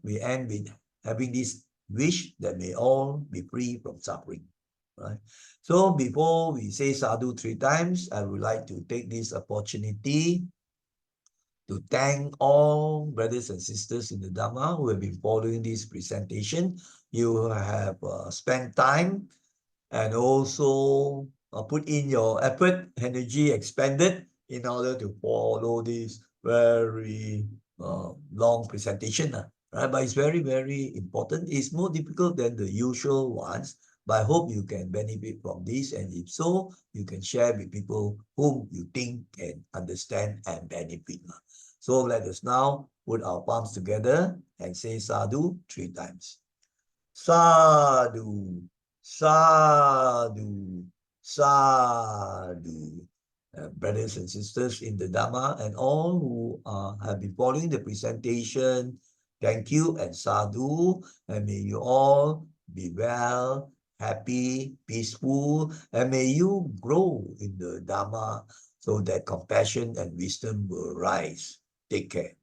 we end with having this wish that may all be free from suffering, right? So before we say sadhu 3 times, I would like to take this opportunity to thank all brothers and sisters in the Dhamma who have been following this presentation. You have spent time and also put in your effort, energy expended in order to follow this very long presentation. Right? But it's very, very important. It's more difficult than the usual ones, but I hope you can benefit from this. And if so, you can share with people whom you think can understand and benefit. So let us now put our palms together and say sadhu 3 times. Sadhu, sadhu, sadhu. Brothers and sisters in the Dhamma and all who have been following the presentation, thank you and sadhu. And may you all be well, happy, peaceful, and may you grow in the Dhamma so that compassion and wisdom will rise. Take care.